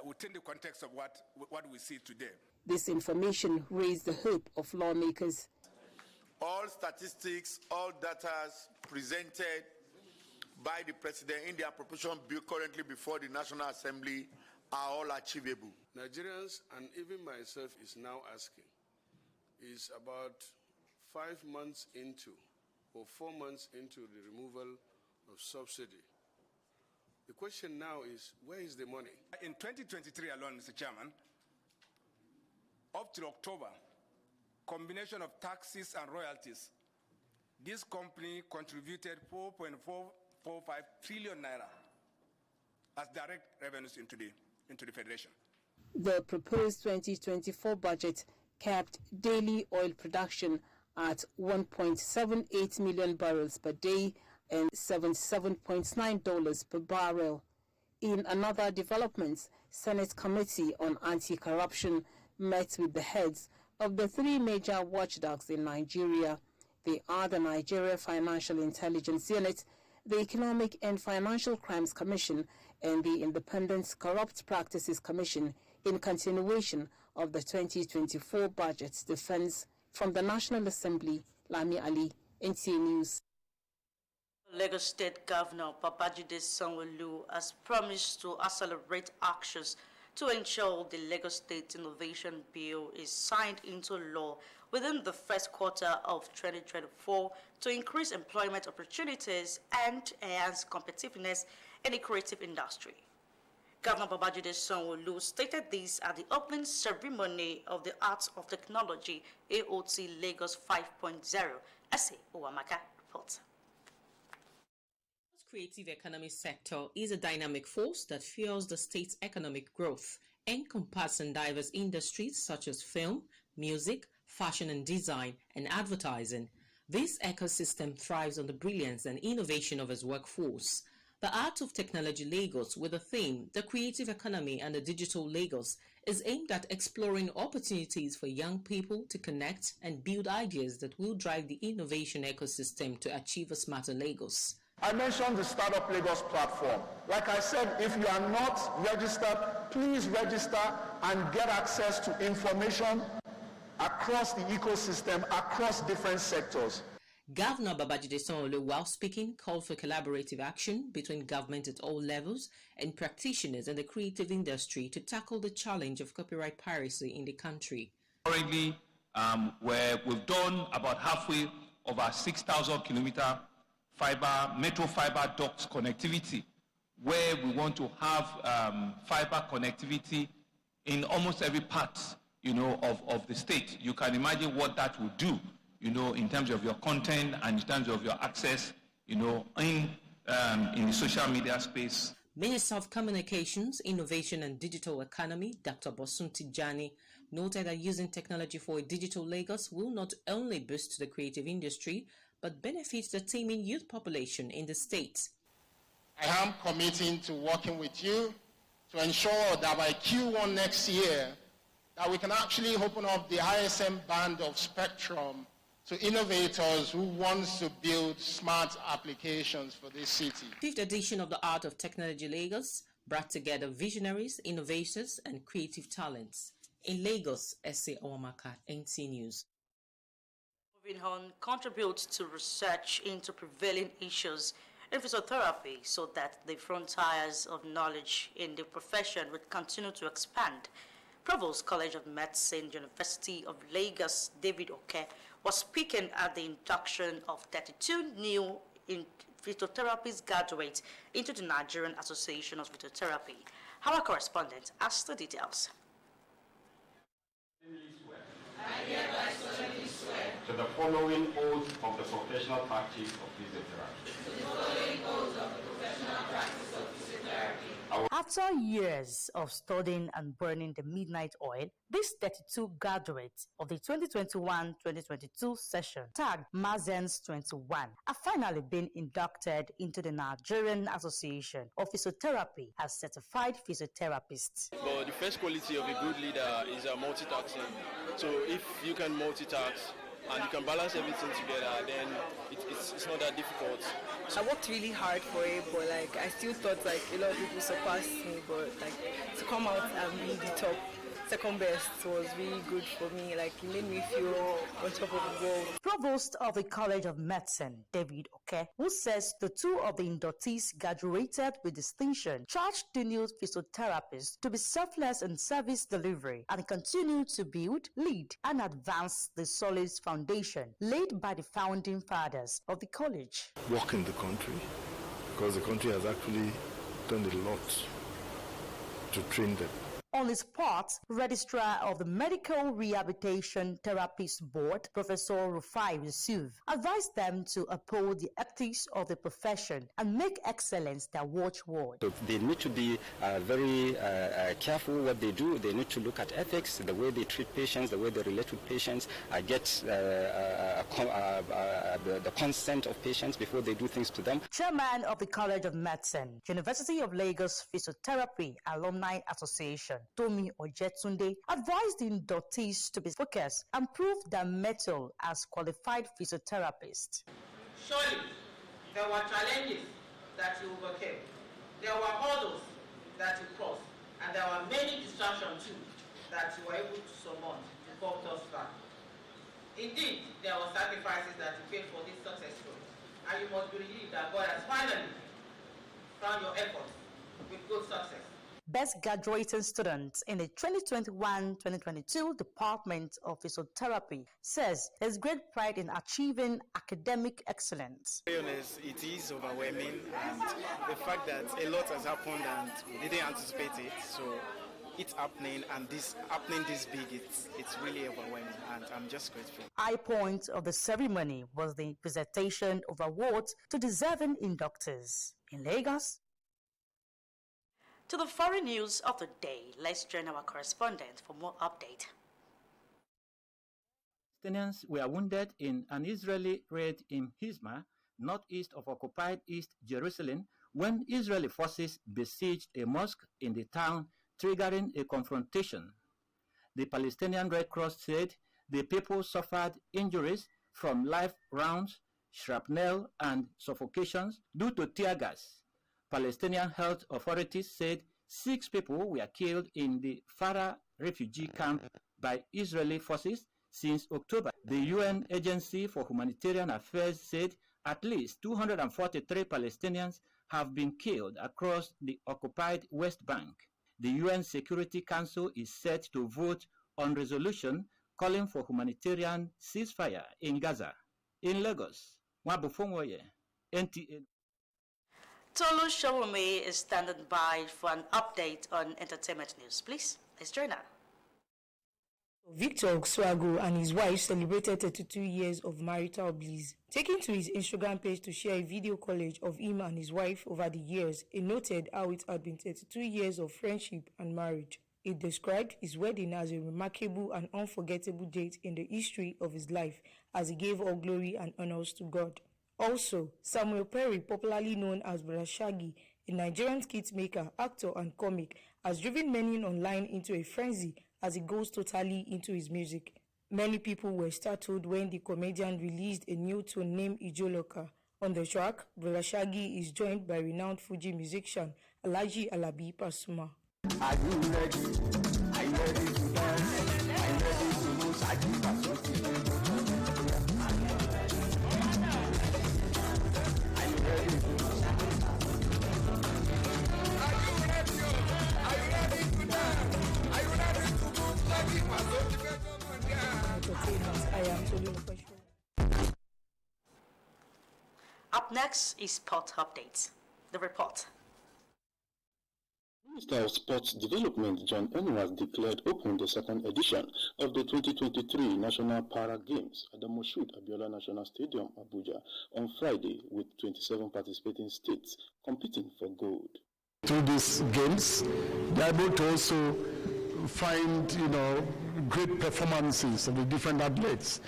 within the context of what we see today. This information raised the hope of lawmakers. All statistics, all data presented by the President in the appropriation bill currently before the National Assembly are all achievable. Nigerians, and even myself, is now asking, is about 5 months into or 4 months into the removal of subsidy. The question now is, where is the money? In 2023 alone, Mr. Chairman, up to October, combination of taxes and royalties, this company contributed 4.445 trillion naira as direct revenues into the Federation. The proposed 2024 budget capped daily oil production at 1.78 million barrels per day and $77.9 per barrel. In another development, Senate Committee on Anti-Corruption met with the heads of the 3 major watchdogs in Nigeria. They are the Nigeria Financial Intelligence Unit, the Economic and Financial Crimes Commission, and the Independent Corrupt Practices Commission, in continuation of the 2024 budget defense. From the National Assembly, Lami Ali, NTA News. Lagos State Governor Babajide Sanwo-Olu has promised to accelerate actions to ensure the Lagos State Innovation Bill is signed into law within the first quarter of 2024 to increase employment opportunities and enhance competitiveness in the creative industry. Governor Babajide Sanwo-Olu stated this at the opening ceremony of the Arts of Technology AOT Lagos 5.0. Ese Owamaka reports. The creative economy sector is a dynamic force that fuels the state's economic growth, encompassing diverse industries such as film, music, fashion and design, and advertising. This ecosystem thrives on the brilliance and innovation of its workforce. The Art of Technology Lagos, with the theme The Creative Economy and the Digital Lagos, is aimed at exploring opportunities for young people to connect and build ideas that will drive the innovation ecosystem to achieve a smarter Lagos. I mentioned the Startup Lagos platform. Like I said, if you are not registered, please register and get access to information across the ecosystem, across different sectors. Governor Babajide Sanwo-Olu, while speaking, called for collaborative action between government at all levels and practitioners in the creative industry to tackle the challenge of copyright piracy in the country. Currently, where we've done about halfway of our 6,000-kilometer metro fiber duct connectivity, where we want to have fiber connectivity in almost every part, of the state. You can imagine what that would do, in terms of your content and in terms of your access, in the social media space. Minister of Communications, Innovation and Digital Economy, Dr. Bosun Tijani, noted that using technology for a digital Lagos will not only boost the creative industry, but benefit the teeming youth population in the state. I am committing to working with you to ensure that by Q1 next year, that we can actually open up the ISM band of spectrum to innovators who want to build smart applications for this city. Fifth edition of the Art of Technology Lagos brought together visionaries, innovators, and creative talents. In Lagos, Ese Owamaka, NT News. Moving on, contributes to research into prevailing issues in physiotherapy so that the frontiers of knowledge in the profession would continue to expand. Provost College of Medicine, University of Lagos, David Oke, was speaking at the induction of 32 new physiotherapist graduates into the Nigerian Association of Physiotherapy. Our correspondent has the details. I hereby solemnly swear to the following oath of the professional practice of physiotherapy. To the following oath of the professional practice of physiotherapy. After years of studying and burning the midnight oil, these 32 graduates of the 2021-2022 session, tagged Mazens 21, have finally been inducted into the Nigerian Association of Physiotherapy as certified physiotherapists. But the first quality of a good leader is multitasking. So if you can multitask, and you can balance everything together, then it's not that difficult. I worked really hard for it, but like I still thought like a lot of people surpassed me, but like to come out and be the top second best was really good for me. Like it made me feel on top of the world. Provost of the College of Medicine, David Oke, who says the two of the inductees graduated with distinction, charged the new physiotherapists to be selfless in service delivery and continue to build, lead, and advance the solid foundation laid by the founding fathers of the college. Work in the country, because the country has actually done a lot to train them. On his part, Registrar of the Medical Rehabilitation Therapists Board, Professor Rufai Yusuf, advised them to uphold the ethics of the profession and make excellence their watchword. So they need to be very careful what they do. They need to look at ethics, the way they treat patients, the way they relate with patients, get the consent of patients before they do things to them. Chairman of the College of Medicine, University of Lagos Physiotherapy Alumni Association, Tomi Ojetunde, advised the inductees to be focused and prove their mettle as qualified physiotherapists. Surely, there were challenges that you overcame. There were hurdles that you crossed, and there were many distractions too that you were able to surmount to come thus far. Indeed, there were sacrifices that you paid for this success story, and you must believe that God has finally found your efforts with good success. Best graduating students in the 2021-2022 Department of Physiotherapy says there's great pride in achieving academic excellence. To be honest, it is overwhelming, and the fact that a lot has happened and we didn't anticipate it, so it's happening, and this happening this big, it's really overwhelming, and I'm just grateful. High point of the ceremony was the presentation of awards to deserving inductees. In Lagos, to the foreign news of the day, let's join our correspondent for more update. Palestinians were wounded in an Israeli raid in Hizma, northeast of occupied East Jerusalem, when Israeli forces besieged a mosque in the town, triggering a confrontation. The Palestinian Red Cross said the people suffered injuries from live rounds, shrapnel, and suffocations due to tear gas. Palestinian health authorities said 6 people were killed in the Farah refugee camp by Israeli forces since October. The UN Agency for Humanitarian Affairs said at least 243 Palestinians have been killed across the occupied West Bank. The UN Security Council is set to vote on resolution calling for humanitarian ceasefire in Gaza. In Lagos, Wabufonwoye, NTA. Tolu Shawome is standing by for an update on entertainment news. Please, let's join her. Victor Oxwago and his wife celebrated 32 years of marital bliss. Taking to his Instagram page to share a video collage of him and his wife over the years, he noted how it had been 32 years of friendship and marriage. He described his wedding as a remarkable and unforgettable date in the history of his life, as he gave all glory and honors to God. Also, Samuel Perry, popularly known as Brother Shaggy, a Nigerian skit maker, actor, and comic, has driven many online into a frenzy as he goes totally into his music. Many people were startled when the comedian released a new tune named Ijoloka. On the track, Brother Shaggy is joined by renowned Fuji musician Alhaji Alabi Pasuma. Are you ready? Are you ready to dance? Are you ready to move? Shaggy Pasuma. Up next is Sport Updates. The report. Minister of Sports Development John Enu has declared open the second edition of the 2023 National Para Games at the Moshood Abiola National Stadium, Abuja, on Friday, with 27 participating states competing for gold. Through these games, they are able to also find, great performances of the different athletes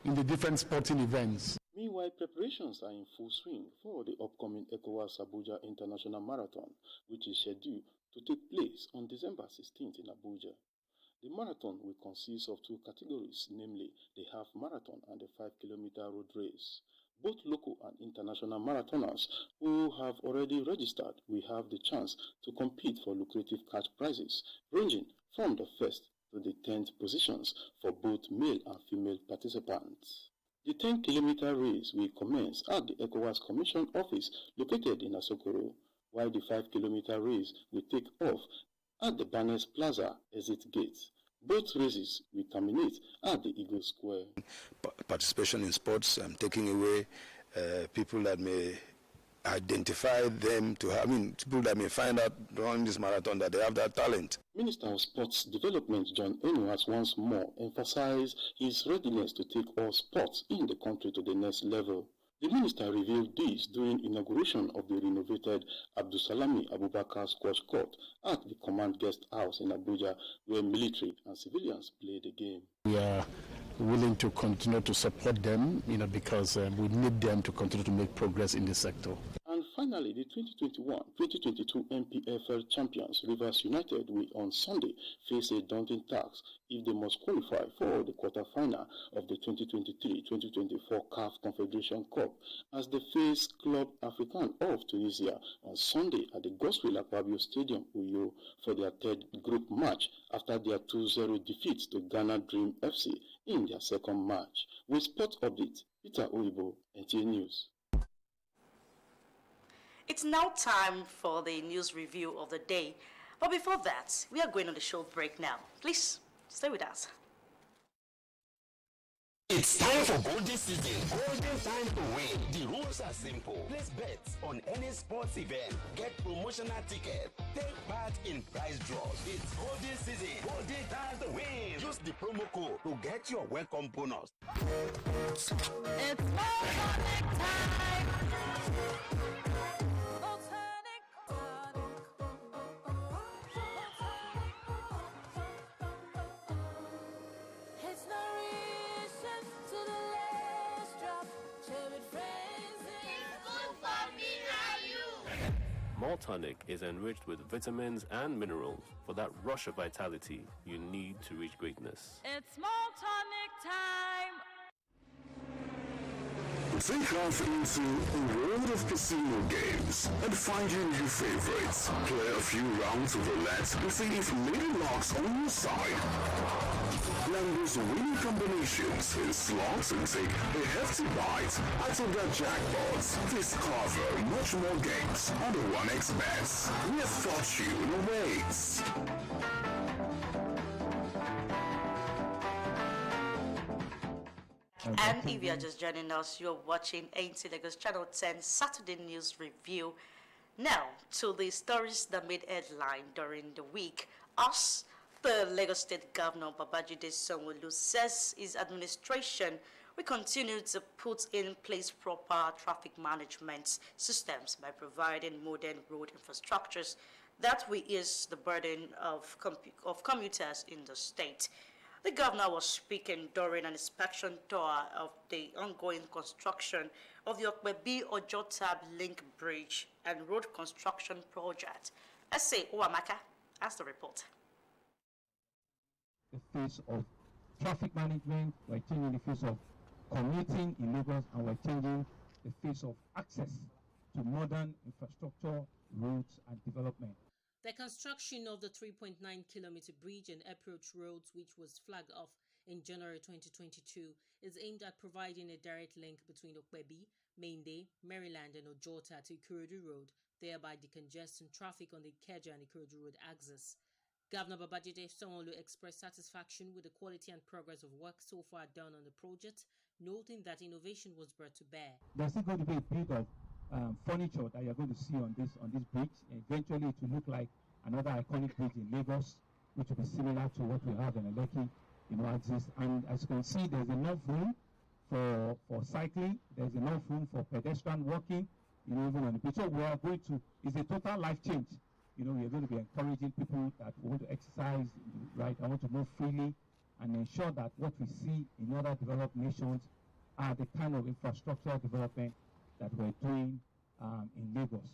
in the different sporting events. Meanwhile, preparations are in full swing for the upcoming ECOWAS Abuja International Marathon, which is scheduled to take place on December 16th in Abuja. The marathon will consist of two categories, namely the half marathon and the 5-kilometer road race. Both local and international marathoners who have already registered will have the chance to compete for lucrative cash prizes, ranging from the 1st to the 10th positions for both male and female participants. The 10-kilometer race will commence at the ECOWAS Commission office located in Asokoro, while the 5-kilometer race will take off at the Barnes Plaza exit gate. Both races will terminate at the Eagle Square. Participation in sports, taking away people that may identify them to have, people that may find out during this marathon that they have that talent. Minister of Sports Development John Enu has once more emphasized his readiness to take all sports in the country to the next level. The minister revealed this during inauguration of the renovated Abdusalami Abubakar Squash Court at the Command Guest House in Abuja, where military and civilians play the game. We are willing to continue to support them, because we need them to continue to make progress in this sector. And finally, the 2021-2022 MPFL champions Rivers United will on Sunday face a daunting task if they must qualify for the quarter-final of the 2023-2024 CAF Confederation Cup as they face Club African of Tunisia on Sunday at the Godswill Akpabio Stadium, Uyo, for their third group match after their 2-0 defeat to Ghana Dream FC in their second match. With Sport Update, Peter Oibo, NTA News. It's now time for the news review of the day. But before that, we are going on a short break now. Please stay with us. It's time for Golden Season. Golden time to win. The rules are simple. Place bets on any sports event. Get promotional tickets. Take part in prize draws. It's Golden Season. Golden time to win. Use the promo code to get your welcome bonus. It's Volcanic time. Malt tonic is enriched with vitamins and minerals for that rush of vitality you need to reach greatness. It's Malt Tonic time! Take off into a world of casino games and find your new favorites. Play a few rounds of roulette and see if many locks on your side. Numbers winning combinations in slots and take a hefty bite out of their jackpots. Discover much more games on the 1xBet, where fortune awaits. And if you are just joining us, you're watching ANC Lagos Channel 10 Saturday News Review. Now, to the stories that made headline during the week. As the Lagos State Governor Babajide Sanwo-Olu says his administration will continue to put in place proper traffic management systems by providing modern road infrastructures that will ease the burden of commuters in the state. The governor was speaking during an inspection tour of the ongoing construction of the Okpebi-Ojotab Link Bridge and Road Construction Project. S.A. Uwamaka has the report. The face of traffic management, we're changing the face of commuting in Lagos, and we're changing the face of access to modern infrastructure, roads, and development. The construction of the 3.9-kilometer bridge and approach roads, which was flagged off in January 2022, is aimed at providing a direct link between Okpebi, Mainde, Maryland and Ojota to Ikorodu Road, thereby decongesting traffic on the Ikeja and Ikorodu Road axis. Governor Babajide Sanwo-Olu expressed satisfaction with the quality and progress of work so far done on the project, noting that innovation was brought to bear. There's still going to be a bit of furniture that you're going to see on this bridge. Eventually, it will look like another iconic bridge in Lagos, which will be similar to what we have in Lekki, axis. And as you can see, there's enough room for cycling. There's enough room for pedestrian walking. Even on the bridge. So we are going to. It's a total life change. We are going to be encouraging people that want to exercise, right, and want to move freely, and ensure that what we see in other developed nations are the kind of infrastructure development that we're doing in Lagos.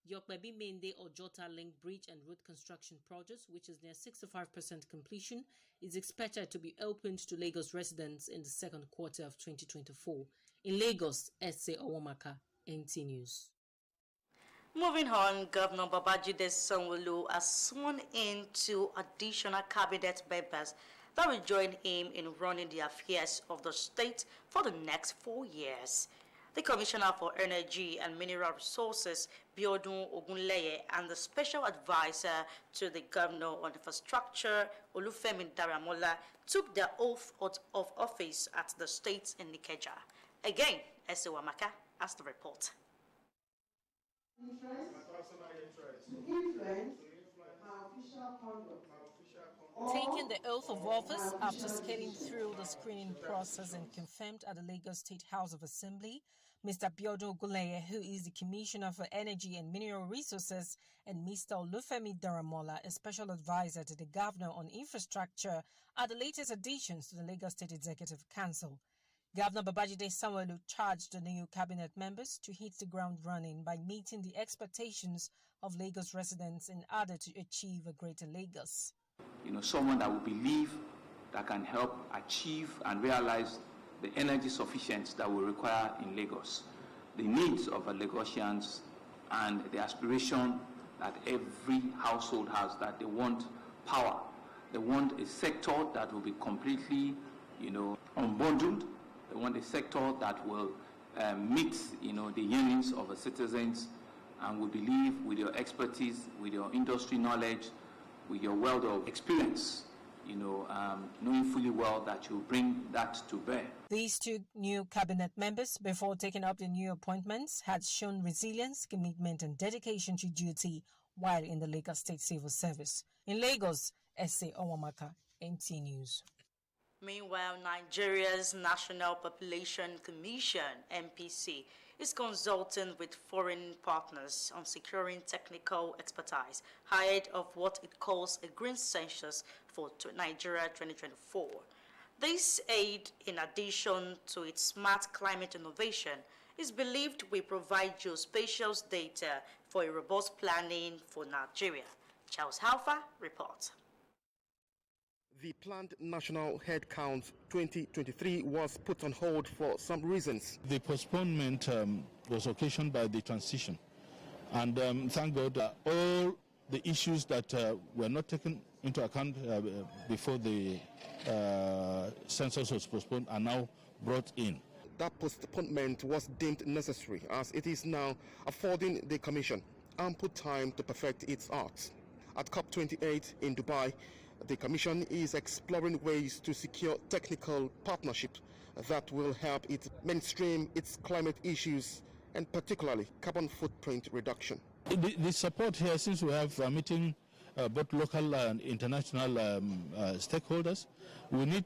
The Okpebi-Mende Ojota Link Bridge and road construction project, which is near 65% completion, is expected to be opened to Lagos residents in the second quarter of 2024. In Lagos, S.A. Owamaka, NT News. Moving on, Governor Babajide Sanwo-Olu has sworn in 2 additional cabinet members that will join him in running the affairs of the state for the next 4 years. The Commissioner for Energy and Mineral Resources, Biodun Ogunleye, and the Special Advisor to the Governor on Infrastructure, Olufemi Daramola, took their oath of office at the state in Ikeja. Again, S.A. Wamaka has the report. Taking the oath of office after scaling through the screening process and confirmed at the Lagos State House of Assembly, Mr. Biodun Ogunleye, who is the Commissioner for Energy and Mineral Resources, and Mr. Olufemi Daramola, a Special Advisor to the Governor on Infrastructure, are the latest additions to the Lagos State Executive Council. Governor Babajide Sanwo-Olu charged the new cabinet members to hit the ground running by meeting the expectations of Lagos residents in order to achieve a greater Lagos. Someone that we believe that can help achieve and realize the energy sufficiency that we require in Lagos, the needs of the Lagosians, and the aspiration that every household has, that they want power. They want a sector that will be completely, unbundled. They want a sector that will meet, the yearnings of the citizens. And we believe with your expertise, with your industry knowledge, with your wealth of experience, knowing fully well that you bring that to bear. These 2 new cabinet members, before taking up the new appointments, had shown resilience, commitment, and dedication to duty while in the Lagos State Civil Service. In Lagos, S.A. Owamaka, NT News. Meanwhile, Nigeria's National Population Commission, NPC, is consulting with foreign partners on securing technical expertise ahead of what it calls a green census for Nigeria 2024. This aid, in addition to its smart climate innovation, is believed will provide geospatial data for a robust planning for Nigeria. Charles Halfa reports. The planned National Headcount 2023 was put on hold for some reasons. The postponement was occasioned by the transition. And thank God all the issues that were not taken into account before the census was postponed are now brought in. That postponement was deemed necessary as it is now affording the Commission ample time to perfect its art. At COP28 in Dubai, the Commission is exploring ways to secure technical partnerships that will help it mainstream its climate issues and particularly carbon footprint reduction. The support here, since we have meeting both local and international stakeholders, we need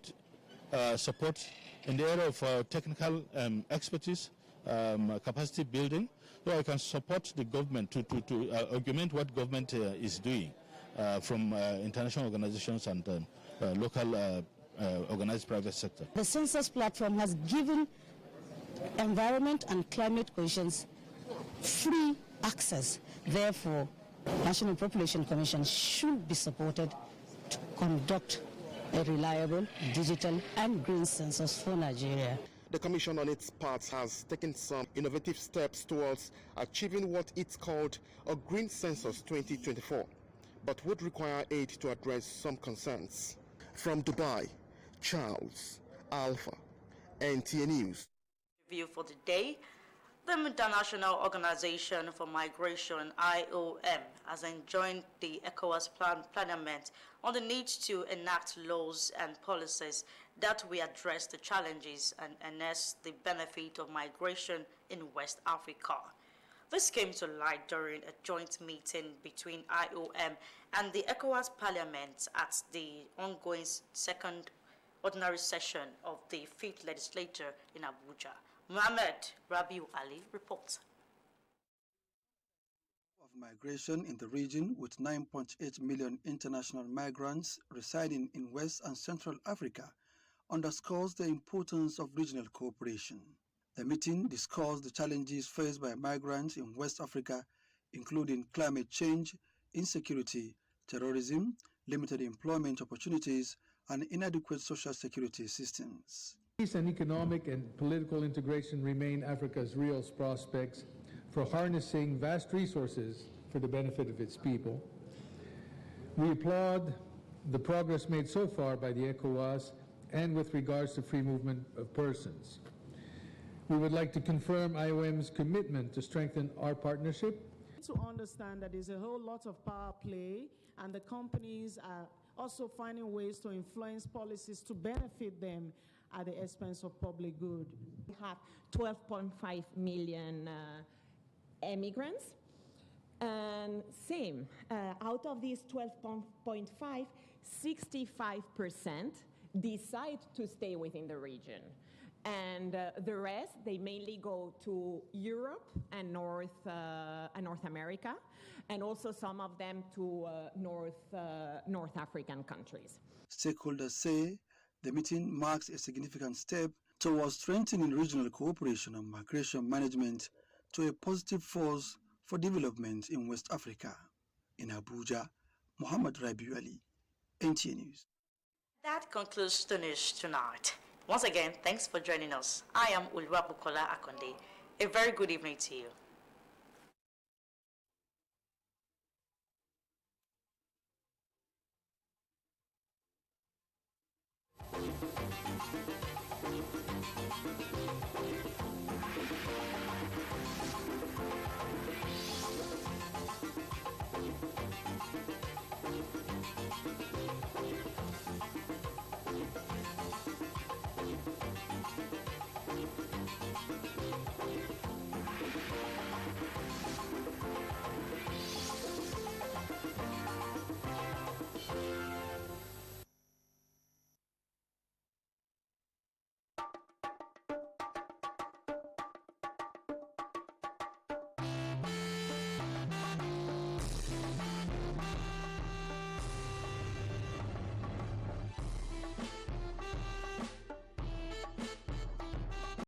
support in the area of technical expertise, capacity building, so I can support the government to augment what government is doing. From international organizations and local organized private sector. The census platform has given environment and climate questions free access. Therefore, National Population Commission should be supported to conduct a reliable, digital and green census for Nigeria. The Commission on its part has taken some innovative steps towards achieving what it's called a green census 2024. But would require aid to address some concerns. From Dubai, Charles Alpha, NTA News. Review for the day. The International Organization for Migration, IOM, has enjoined the ECOWAS Parliament on the need to enact laws and policies that will address the challenges and enhance the benefit of migration in West Africa. This came to light during a joint meeting between IOM and the ECOWAS Parliament at the ongoing second ordinary session of the 5th Legislature in Abuja. Mohamed Rabiu Ali reports. Of migration in the region, with 9.8 million international migrants residing in West and Central Africa, underscores the importance of regional cooperation. The meeting discussed the challenges faced by migrants in West Africa, including climate change, insecurity, terrorism, limited employment opportunities, and inadequate social security systems. Peace and economic and political integration remain Africa's real prospects for harnessing vast resources for the benefit of its people. We applaud the progress made so far by the ECOWAS and with regards to free movement of persons. We would like to confirm IOM's commitment to strengthen our partnership. To understand that there's a whole lot of power play, and the companies are also finding ways to influence policies to benefit them at the expense of public good. We have 12.5 million immigrants, and same, out of these 12.5, 65% decide to stay within the region. And the rest, they mainly go to Europe and North America, and also some of them to North African countries. Stakeholders say the meeting marks a significant step towards strengthening regional cooperation on migration management to a positive force for development in West Africa. In Abuja, Muhammad Rabiu Ali, NTA News. That concludes the news tonight. Once again, thanks for joining us. I am Uluwabukola Akonde. A very good evening to you.